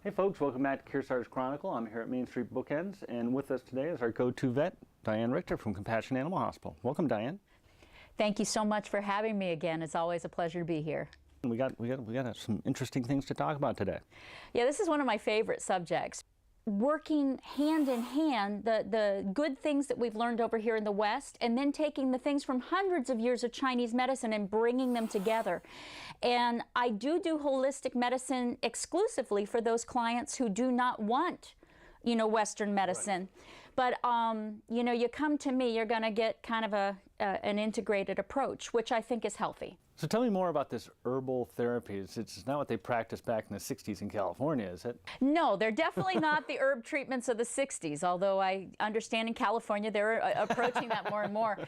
Hey folks, welcome back to Kearsarge's Chronicle. I'm here at Main Street Bookends, and with us today is our go-to vet, Diane Richter from Compassion Animal Hospital. Welcome, Diane. Thank you so much for having me again. It's always a pleasure to be here. We got some interesting things to talk about today. Yeah, this is one of my favorite subjects. Working hand in hand, the good things that we've learned over here in the West, and then taking the things from hundreds of years of Chinese medicine and bringing them together. And I do holistic medicine exclusively for those clients who do not want, Western medicine. Right. But, you come to me, you're going to get kind of an integrated approach, which I think is healthy. So tell me more about this herbal therapies. It's not what they practiced back in the 60s in California, is it? No, they're definitely not the herb treatments of the 60s, although I understand in California they're approaching that more and more.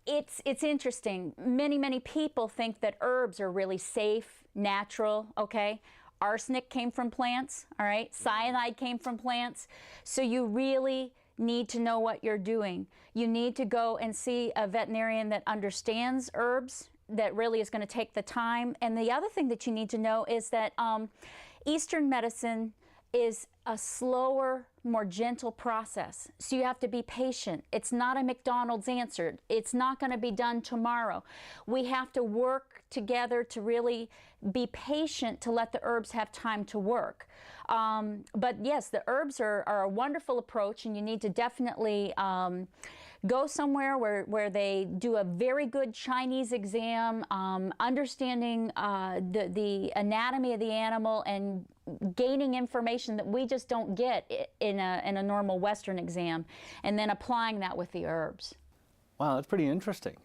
It's interesting. Many people think that herbs are really safe, natural, okay? Arsenic came from plants, all right? Cyanide came from plants. So you really need to know what you're doing. You need to go and see a veterinarian that understands herbs, that really is going to take the time. And the other thing that you need to know is that Eastern medicine is a slower, more gentle process. So you have to be patient. It's not a McDonald's answer. It's not going to be done tomorrow. We have to work together to really be patient to let the herbs have time to work. But yes, the herbs are a wonderful approach, and you need to definitely go somewhere where they do a very good Chinese exam, understanding the anatomy of the animal and gaining information that we just don't get in a normal Western exam, and then applying that with the herbs. Wow, that's pretty interesting.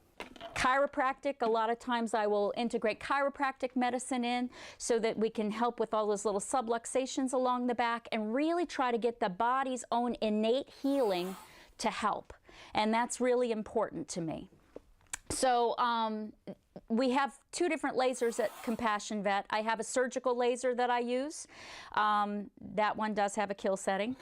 Chiropractic, a lot of times I will integrate chiropractic medicine in so that we can help with all those little subluxations along the back and really try to get the body's own innate healing to help. And that's really important to me. So we have two different lasers at Compassion Vet. I have a surgical laser that I use. That one does have a kill setting.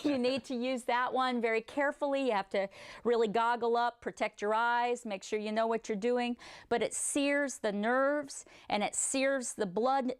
You need to use that one very carefully. You have to really goggle up, protect your eyes, make sure you know what you're doing. But it sears the nerves and it sears the blood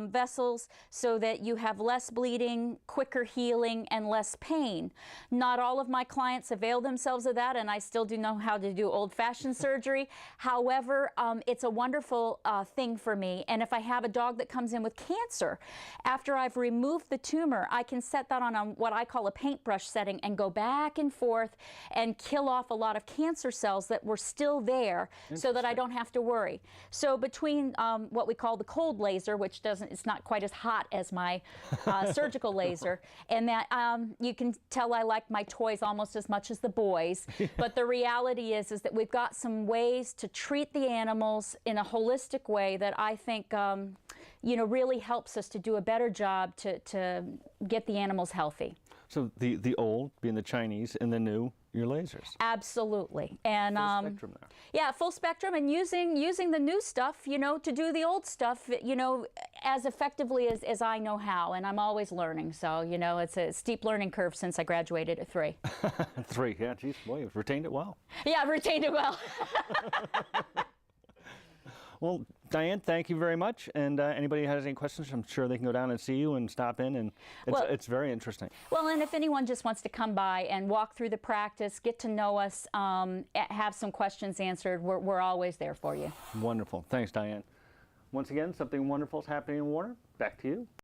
vessels so that you have less bleeding, quicker healing, and less pain. Not all of my clients avail themselves of that, and I still do know how to do old-fashioned surgery. However, it's a wonderful thing for me. And if I have a dog that comes in with cancer, after I've removed the tumor, I can set that on what I call a paintbrush setting and go back and forth and kill off a lot of cancer cells that were still there so that I don't have to worry. So between what we call the cold laser, which it's not quite as hot as my surgical laser, and that you can tell I like my toys almost as much as the boys. But the reality is that we've got some ways to treat the animals in a holistic way that I think really helps us to do a better job to get the animals healthy. So the old being the Chinese and the new, your lasers. Absolutely. And full spectrum there. Yeah, full spectrum, and using the new stuff, to do the old stuff, as effectively as I know how, and I'm always learning. So, it's a steep learning curve since I graduated at 3. 3, yeah, geez, boy, you've retained it well. Yeah, I've retained it well. Well, Diane, thank you very much. And anybody who has any questions, I'm sure they can go down and see you and stop in. And it's very interesting. Well, and if anyone just wants to come by and walk through the practice, get to know us, have some questions answered, we're always there for you. Wonderful. Thanks, Diane. Once again, something wonderful is happening in Warner. Back to you.